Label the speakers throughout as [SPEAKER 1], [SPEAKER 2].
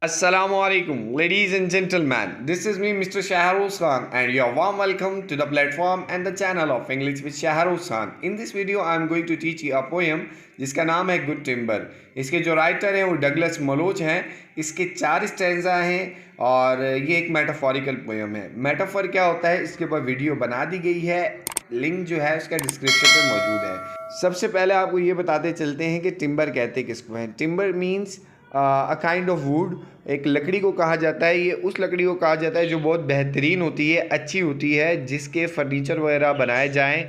[SPEAKER 1] Assalamualaikum, ladies and gentlemen. This is me, Mr. Shahrukh Khan, and you're warm welcome to the platform and the channel of English with Shahrukh Khan. In this video, I am going to teach you a poem जिसका नाम है good timber. इसके जो writer हैं वो Douglas मलोच हैं। इसके 4 stanza हैं और ये एक मेटाफोरिकल पोएम है। मेटाफोर क्या होता है, इसके ऊपर वीडियो बना दी गई है, लिंक जो है उसका डिस्क्रिप्शन पे मौजूद है। सबसे पहले आपको ये बताते चलते हैं कि टिम्बर कहते किसको हैं। Timber means a kind of would, एक लकड़ी को कहा जाता है। ये उस लकड़ी को कहा जाता है जो बहुत बेहतरीन होती है, अच्छी होती है, जिसके फर्नीचर वगैरह बनाए जाएं।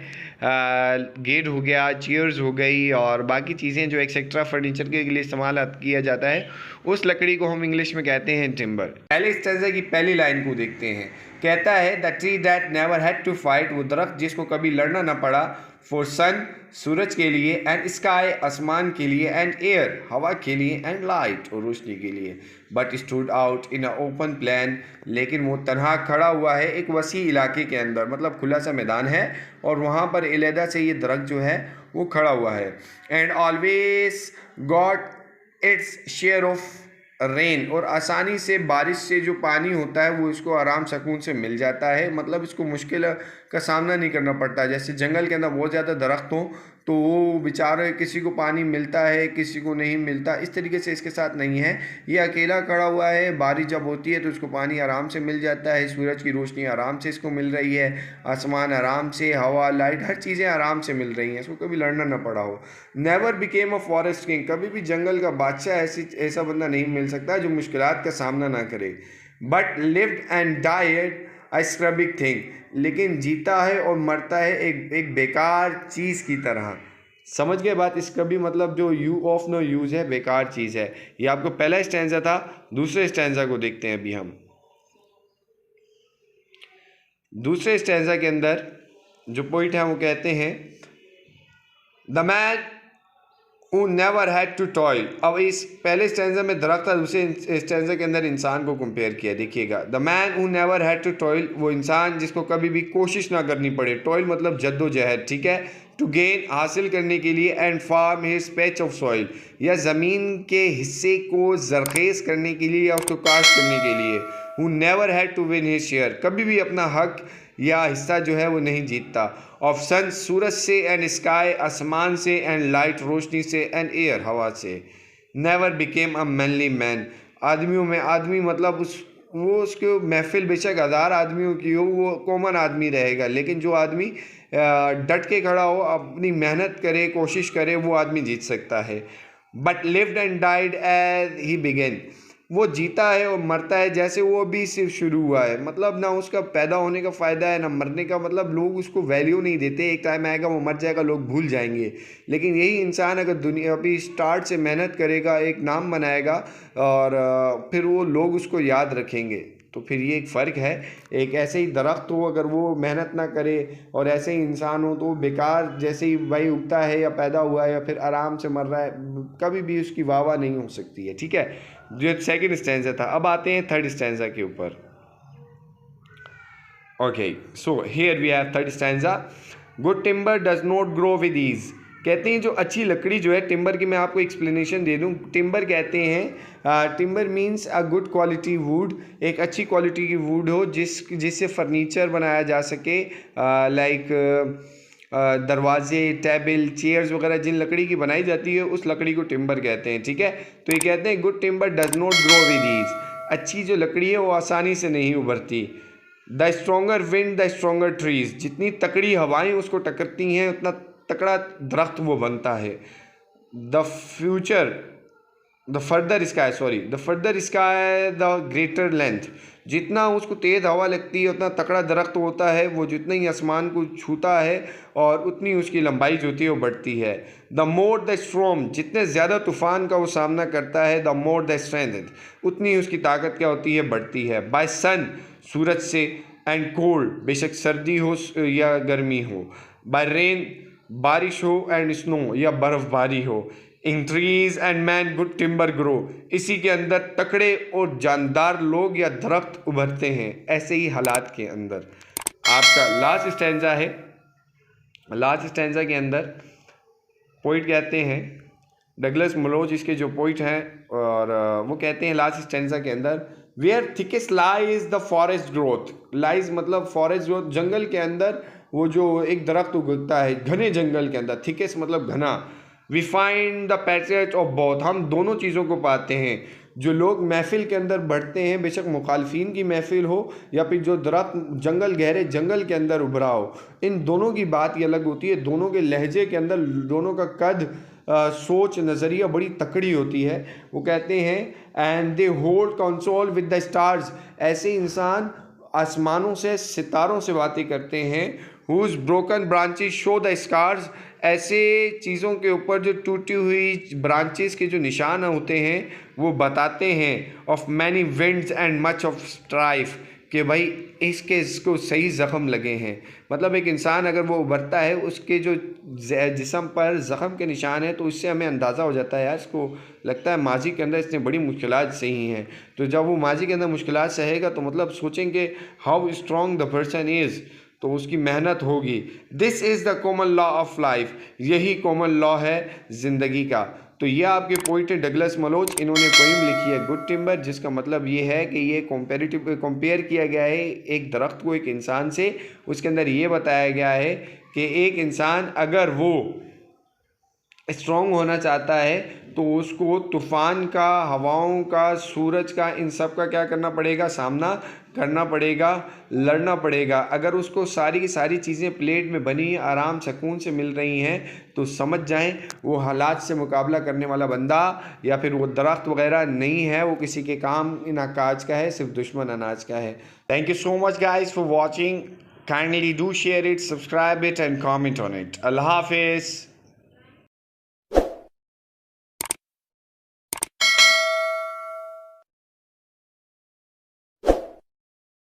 [SPEAKER 1] गेट हो गया, चेयर्स हो गई और बाकी चीज़ें जो एक्सेट्रा फर्नीचर के लिए इस्तेमाल किया जाता है, उस लकड़ी को हम इंग्लिश में कहते हैं टिम्बर। पहले स्टैंजा की पहली लाइन को देखते हैं। कहता है the tree that never had to fight, वो दरख्त जिसको कभी लड़ना ना पड़ा, फॉर सन, सूरज के लिए, एंड स्काई, आसमान के लिए, एंड एयर, हवा के लिए, एंड लाइट, और रोशनी के लिए, but stood out in a open plan, लेकिन वो तनहा खड़ा हुआ है एक वसी इलाके के अंदर, मतलब खुला सा मैदान है और वहाँ पर अलहदा से ये दरख्त जो है वो खड़ा हुआ है। And always got its share of rain, और आसानी से बारिश से जो पानी होता है वो इसको आराम सुकून से मिल जाता है, मतलब इसको मुश्किल का सामना नहीं करना पड़ता। जैसे जंगल के अंदर बहुत ज़्यादा दरख्त हो तो वो बेचारे, किसी को पानी मिलता है किसी को नहीं मिलता, इस तरीके से इसके साथ नहीं है। ये अकेला खड़ा हुआ है, बारिश जब होती है तो इसको पानी आराम से मिल जाता है, सूरज की रोशनी आराम से इसको मिल रही है, आसमान आराम से, हवा, लाइट, हर चीज़ें आराम से मिल रही हैं, इसको कभी लड़ना ना पड़ा हो। Never became a forest king, कभी भी जंगल का बादशाह ऐसा बंदा नहीं मिल सकता जो मुश्किलात का सामना ना करे। But lived and died a scrubby thing, लेकिन जीता है और मरता है एक बेकार चीज़ की तरह। समझ गए बात? इसका भी मतलब जो यू ऑफ नो यूज़ है, बेकार चीज़ है। ये आपको पहला स्टैंजा था। दूसरे स्टैंजा को देखते हैं अभी हम। दूसरे स्टैंजा के अंदर जो पॉइंट है वो कहते हैं the man who never had to toil। अब इस पहले स्टैंजा में दरख्त था, दूसरे स्टैंजा के अंदर इंसान को कंपेयर किया। देखिएगा, the man who never had to toil, वो इंसान जिसको कभी भी कोशिश ना करनी पड़े। टॉयल मतलब जद्दोजहद, ठीक है। टू गेन, हासिल करने के लिए, and farm his patch of soil, या ज़मीन के हिस्से को जरखेज़ करने के लिए या उसको काश्त करने के लिए। who never had to win his share, कभी भी अपना हक या हिस्सा जो है वो नहीं जीतता। ऑफ सन, सूरज से, एंड स्काई, आसमान से, एंड लाइट, रोशनी से, एंड एयर, हवा से। Never became a manly man, आदमियों में आदमी मतलब उसके महफिल बेशक 1000 आदमियों की हो, वो कॉमन आदमी रहेगा, लेकिन जो आदमी डट के खड़ा हो, अपनी मेहनत करे, कोशिश करे, वो आदमी जीत सकता है। But lived and died as he began, वो जीता है और मरता है जैसे वो अभी सिर्फ शुरू हुआ है। मतलब ना उसका पैदा होने का फ़ायदा है ना मरने का, मतलब लोग उसको वैल्यू नहीं देते। एक टाइम आएगा वो मर जाएगा, लोग भूल जाएंगे। लेकिन यही इंसान अगर दुनिया अभी स्टार्ट से मेहनत करेगा, एक नाम बनाएगा और फिर वो लोग उसको याद रखेंगे। तो फिर ये एक फ़र्क है। एक ऐसे ही दरख्त हो, अगर वो मेहनत ना करे, और ऐसे ही इंसान हो तो वो बेकार जैसे ही भाई उगता है या पैदा हुआ है या फिर आराम से मर रहा है, कभी भी उसकी वाह नहीं हो सकती है, ठीक है। जो सेकंड स्टैंजा था। अब आते हैं थर्ड स्टैंजा के ऊपर। Okay, so here we have third stanza. Good timber does not grow with ease, कहते हैं जो अच्छी लकड़ी जो है टिम्बर की, मैं आपको एक्सप्लेनेशन दे दूं। टिम्बर कहते हैं, timber means a good quality would, एक अच्छी क्वालिटी की वुड हो जिससे फर्नीचर बनाया जा सके, लाइक दरवाजे, टेबल, चेयर्स वगैरह जिन लकड़ी की बनाई जाती है उस लकड़ी को टिम्बर कहते हैं, ठीक है। तो ये कहते हैं good timber does not grow with ease, अच्छी जो लकड़ी है वो आसानी से नहीं उभरती। The stronger wind the stronger trees, जितनी तकड़ी हवाएं उसको टकरती हैं उतना तकड़ा दरख्त वो बनता है। The further sky the greater length, जितना उसको तेज़ हवा लगती है उतना तकड़ा दरख्त होता है वो, जितना ही आसमान को छूता है और उतनी उसकी लंबाई जो होती है वो बढ़ती है। द मोर द स्ट्रॉम, जितने ज़्यादा तूफ़ान का वो सामना करता है, द मोर द स्ट्रेंथ, उतनी उसकी ताकत क्या होती है, बढ़ती है। बाय सन, सूरज से, एंड कोल्ड, बेशक सर्दी हो या गर्मी हो। बाय रेन, बारिश हो, एंड स्नो, या बर्फबारी हो। In trees and man good timber grow, इसी के अंदर तकड़े और जानदार लोग या दरख्त उभरते हैं। ऐसे ही हालात के अंदर आपका लास्ट स्टैंजा है। लास्ट स्टैंजा के अंदर पोइट कहते हैं डगलस मलोच इसके जो पोइट हैं, और वो कहते हैं लास्ट स्टेंजा के अंदर, where thickest lies the forest growth, lies मतलब फॉरेस्ट ग्रोथ, जंगल के अंदर वो जो एक दरख्त उगता है घने जंगल के अंदर, थिकेस्ट मतलब घना, we find the passage of both, हम दोनों चीज़ों को पाते हैं। जो लोग महफिल के अंदर बढ़ते हैं, बेशक मुखालफिन की महफिल हो या फिर जो दरख्त जंगल गहरे जंगल के अंदर उभरा हो, इन दोनों की बात ही अलग होती है। दोनों के लहजे के अंदर दोनों का कद, सोच, नज़रिया बड़ी तकड़ी होती है। वो कहते हैं and they hold console with the stars, ऐसे इंसान आसमानों से, सितारों से बातें करते हैं। Whose broken branches show the scars, ऐसे चीज़ों के ऊपर जो टूटी हुई ब्रांचेस के जो निशान होते हैं वो बताते हैं। Of many winds and much of strife, कि भाई इसको सही ज़ख़म लगे हैं। मतलब एक इंसान अगर वो उभरता है, उसके जो जिस्म पर ज़ख़म के निशान हैं, तो इससे हमें अंदाज़ा हो जाता है यार इसको लगता है माजी के अंदर इसने बड़ी मुश्किलात सही हैं। तो जब वो माजी के अंदर मुश्किलात सहेगा तो मतलब सोचेंगे how strong the person is, तो उसकी मेहनत होगी। This is the common law of life, यही कॉमन लॉ है ज़िंदगी का। तो ये आपके पोइट है डगलस मलोच, इन्होंने पोइम लिखी है गुड टिम्बर, जिसका मतलब ये है कि ये कंपेयर किया गया है एक दरख्त को एक इंसान से। उसके अंदर ये बताया गया है कि एक इंसान अगर वो स्ट्रॉन्ग होना चाहता है तो उसको तूफ़ान का, हवाओं का, सूरज का, इन सब का क्या करना पड़ेगा, सामना करना पड़ेगा, लड़ना पड़ेगा। अगर उसको सारी की सारी चीज़ें प्लेट में बनी आराम सुकून से मिल रही हैं तो समझ जाएं वो हालात से मुकाबला करने वाला बंदा या फिर वो दरख्त वगैरह नहीं है, वो किसी के काम ना काज का है, सिर्फ दुश्मन अनाज का है। Thank you so much guys for watching, kindly do share it, subscribe it and comment on it. अल्लाह हाफिज़।